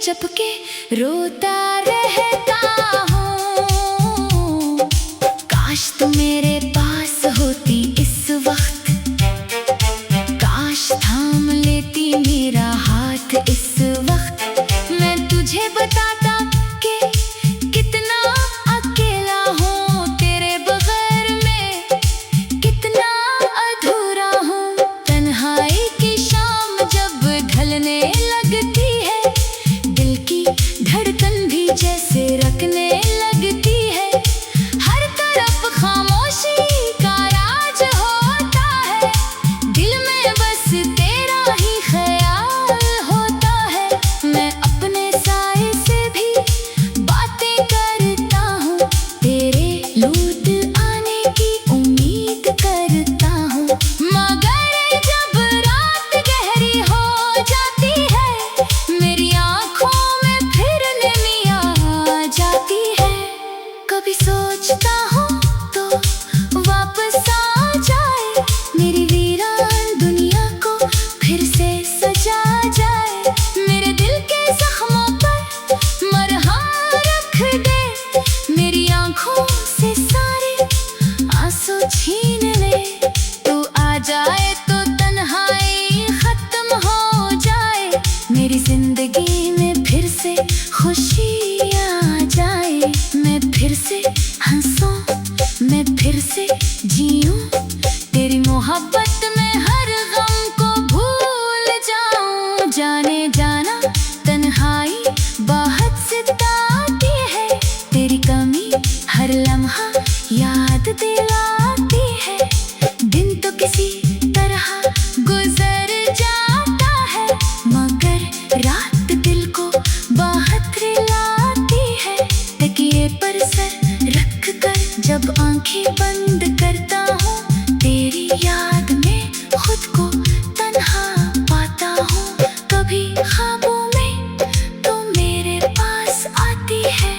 चपके रोता रहता हूँ। काश तू मेरे पास होती इस वक्त, काश थाम लेती मेरा हाथ इस वक्त। मैं तुझे बताता कि कितना अकेला हूँ तेरे बगैर, मैं कितना अधूरा हूँ। तन्हाई की शाम जब ढलने लगती है, दिल की धड़कन भी जैसे रखने लगती है। हर तरफ खामोशी का राज होता है, दिल में बस तेरा ही ख्याल होता है। मैं अपने साए से भी बातें करता हूँ, तेरे लौट आने की उम्मीद करता हूँ। मगर जब रात गहरी हो जाती है, मेरी आँखों में फिर नमी आ जाती है। कभी सोचता हूँ तो वापस आ जाए, मेरी वीरान दुनिया को फिर से सजा जाए। मेरे दिल के जख्मों पर मरहम रख दे, मेरी आँखों से सारे आंसू छीन ले। तू आ जाए तो तन्हाई खत्म हो जाए, मेरी जिंदगी में फिर से खुशी आ जाए। मैं फिर से हंसूं, मैं फिर से जीऊं, तेरी मोहब्बत में हर गम को भूल जाऊं। जाने जाना तन्हाई बहुत सताती है, तेरी कमी हर लम्हा याद दिलाती है। दिन तो किसी तरह गुजर जाता है, मगर रात दिल को बहुत रुलाती है। तकिए पर सर रख कर जब आंखें बंद करता हूँ, तेरी याद में खुद को तन्हा पाता हूँ। कभी ख्वाबों में तो मेरे पास आती है,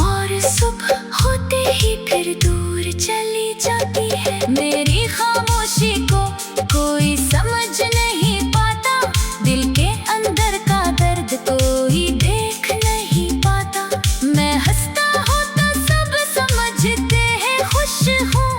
और सुबह होते ही फिर दूर चली जाती है। मेरी खामोशी को कोई समझ नहीं पाता, दिल के अंदर का दर्द कोई देख नहीं पाता। मैं हंसता हूँ तो सब समझते हैं खुश हूँ,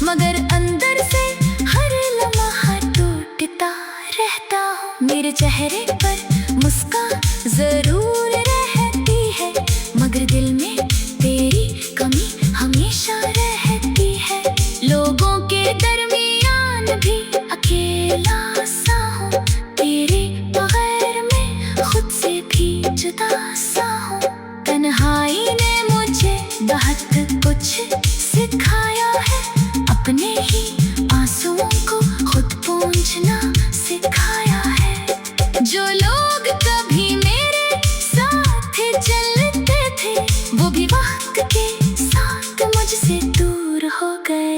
मगर अंदर से हर लम्हा टूटता रहता हूँ। मेरे चेहरे पर मुस्कान जरूर रहती है, मगर दिल में तेरी कमी हमेशा रहती है। लोगों के दरमियान भी अकेला सा हूँ, तेरे बगैर मैं खुद से भी जुदा सा हूँ। तन्हाई ने मुझे बहुत कुछ सिखाया है, अपने ही आंसुओं को खुद पोंछना सिखाया है। जो लोग कभी मेरे साथ चलते थे, वो भी वक्त के साथ मुझसे दूर हो गए।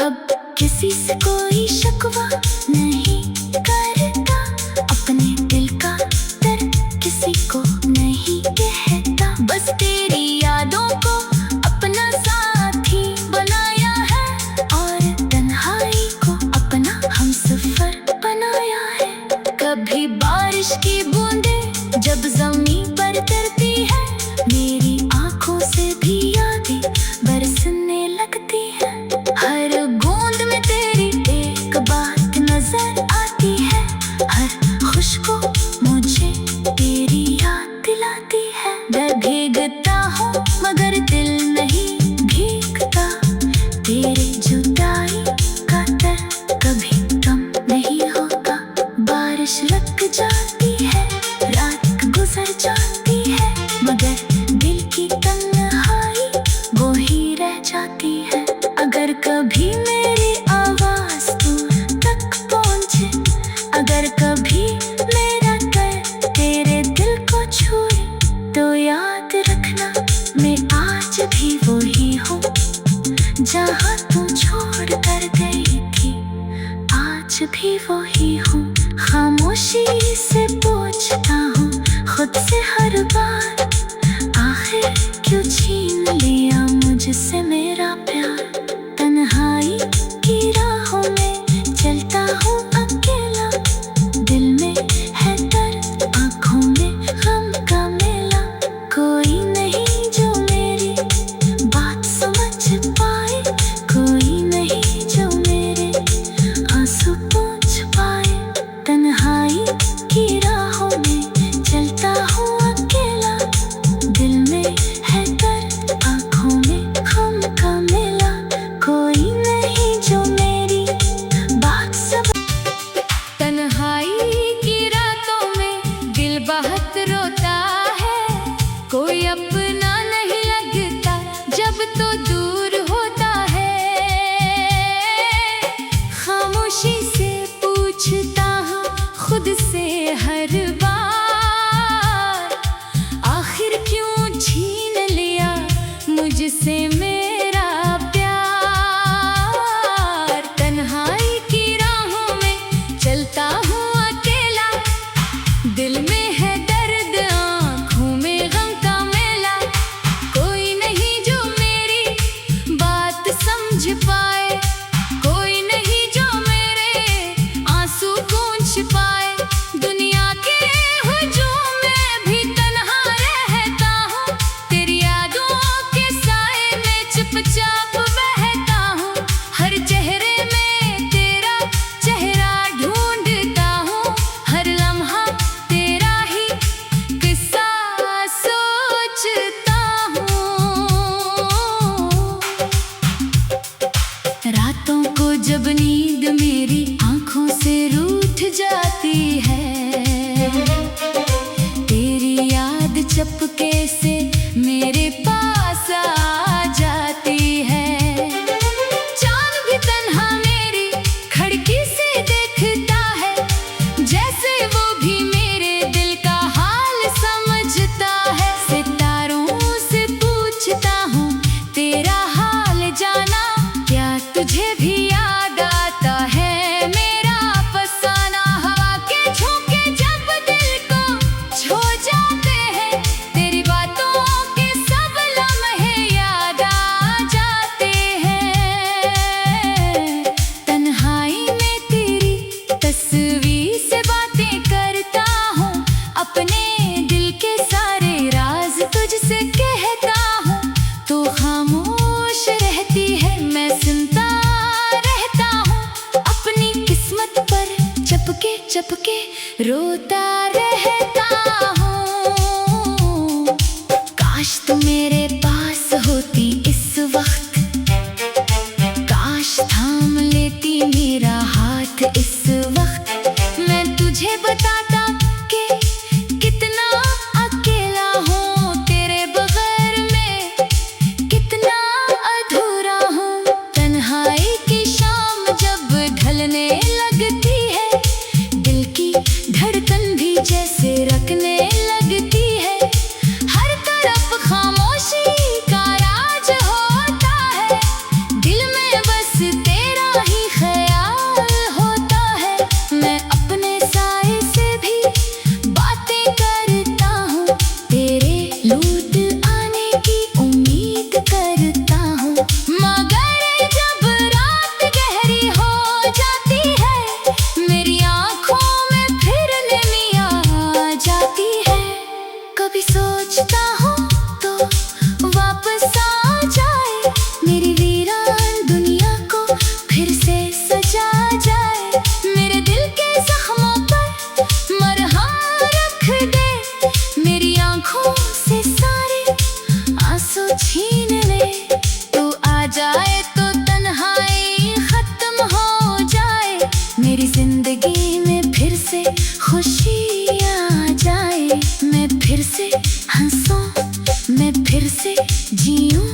अब किसी से कोई शिकवा नहीं करता, अपने दिल का दर्द किसी को नहीं कहता। बस तेरी यादों को अपना साथी बनाया है, और तन्हाई को अपना हमसफर बनाया है। कभी बारिश की बूंदें जब ज़मीन पर गिरती है, मेरी आँखों से भी यादें बरसने लगती है। हर बूंद में तेरी एक बात नजर आती है, हर खुशबू मुझे तेरी याद दिलाती है। मैं भीगता हूँ मगर दिल नहीं भीगता, तेरे जुदाई का दर्द कभी कम नहीं होता। बारिश रुक जाती है, रात गुजर जाती है, मगर दिल की तन्हाई वो ही रह जाती है। अगर कभी मेरी आवाज दूर तक पहुँचे, अगर कभी मेरा दर्द तेरे दिल को छुए, तो याद रखना मैं आज भी वही हूँ, जहाँ तू छोड़ कर गई थी आज भी वही हूँ। खामोशी से पूछता हूँ खुद से हर बार, आखिर क्यों छीन लिया मुझसे मेरा प्यार। तन्हाई की राहों में चलता हूँ अकेला, दिल में है दर्द, आँखों में गम का मेरा चुपके रोता रहता हूँ। काश तू मेरे पास होती इस वक्त, काश थाम लेती मेरा हाथ इस वक्त। मैं तुझे बताता कि कितना अकेला हूँ, तेरे बगैर मैं कितना अधूरा हूँ। तन्हाई की शाम जब ढलने लगती है, दिल की धड़कन भी जैसे रखने लगती है। हर तरफ खामोशी का राज होता है, दिल में बस तेरा ही ख्याल होता है। मैं अपने साए से भी बातें करता हूँ, तेरे लौट आने की उम्मीद करता हूँ। मगर जब रात गहरी हो जाती है, मेरी आँखों में फिर नमी आ जाती है। कभी सोचता हूँ तो वापस आ जाए, मेरी वीरान दुनिया को फिर से सजा जाए। मेरे दिल के जख्मों पर मरहम रख दे, मेरी आँखों से सारे आंसू छीन ले। तू आ जाए तो तन्हाई खत्म हो जाए, मेरी जिंदगी में फिर से खुशी आ जाए। मैं फिर से हंसूं, मैं फिर से जीऊं,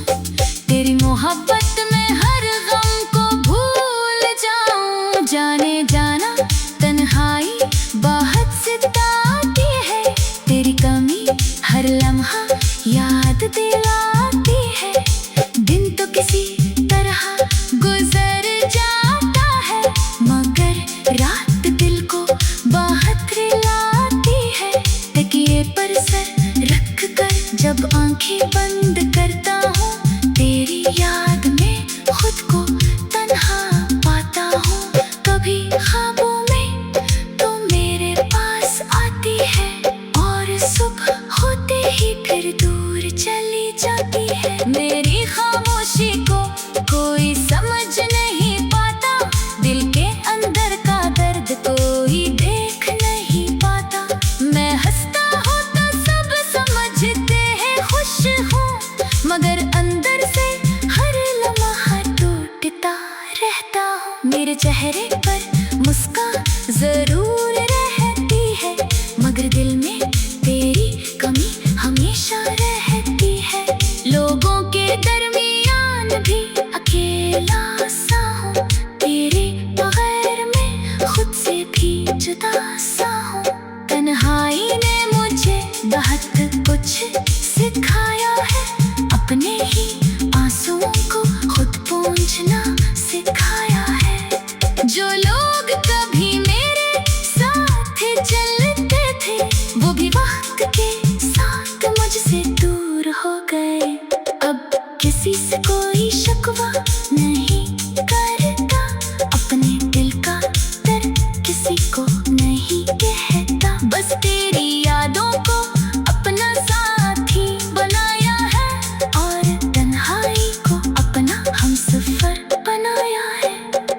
तेरी मोहब्बत में हर गम को भूल जाऊं। जाने जाना तन्हाई बहुत सताती है, तेरी कमी हर लम्हा याद दिलाती है। दिन तो किसी तरह गुजर जाता है, मगर रात दिल को बहुत रुलाती है। तकिए पर सर रख कर जब आंखें बंद करता हूँ, तेरी याद में खुद को तन्हा पाता हूँ। कभी ख्वाबों में तो मेरे पास आती है, और सुबह होते ही फिर दूर चली जाती है। मेरी खामोशी को कोई समझ नहीं पाता, दिल के अंदर का दर्द कोई देख नहीं पाता। मैं हंसता हूँ तो सब समझते हैं खुश हूँ, मगर अंदर से हर लम्हा टूटता रहता हूँ। मेरे चेहरे पर मुस्कान जरूर रहती है, मगर दिल में तेरी कमी हमेशा रहती है। लोगों के दरमियान भी अकेला सा हूँ, तेरे बगैर मैं खुद से भी जुदा सा हूँ। तन्हाई ने मुझे बहुत कुछ सिखाया है, अपने ही आंसुओं को खुद पोंछना सिखाया है। जो लोग कभी मेरे साथ चलते थे, वो भी वक्त के साथ मुझसे दूर हो गए। अब किसी से कोई शिकवा नहीं करता, अपने दिल का दर्द किसी को नहीं कहता। बस तेरी यादों को अपना साथी बनाया है, और तन्हाई को अपना हमसफर बनाया है।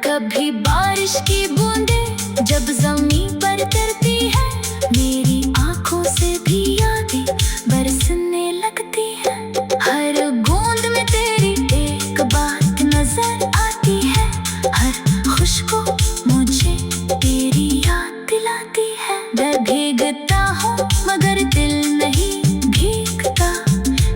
कभी बारिश की बूंदें जब ज़मीन पर गिरती है, मेरी आँखों से भी यादें बरसने लगती है। हर बूंद में तेरी एक बात नजर आती है, हर खुशबू मुझे तेरी याद दिलाती है। मैं भीगता हूँ मगर दिल नहीं भीगता,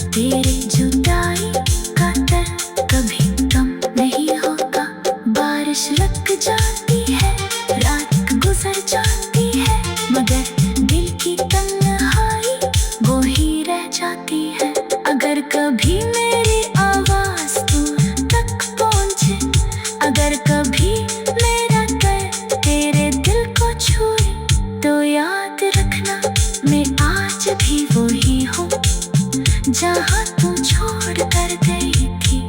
तेरे जुदाई का दर्द कभी कम नहीं होता। बारिश लग जाती है, रात गुजर जाती है, मगर दिल की तन्हाई वो ही रह जाती है। अगर कभी मेरी आवाज तू तक पहुँचे, अगर कभी मेरा दर्द तेरे दिल को छुए, तो याद रखना मैं आज भी वही हूँ, जहाँ तू छोड़ कर गई थी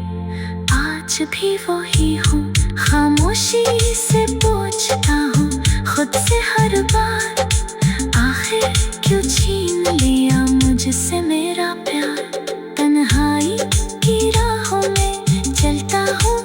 आज भी वही हूँ। खामोशी से पूछता हूँ खुद से हर बार, आखिर क्यों छीन लिया मुझसे मेरा प्यार। तन्हाई की राहों में चलता हूँ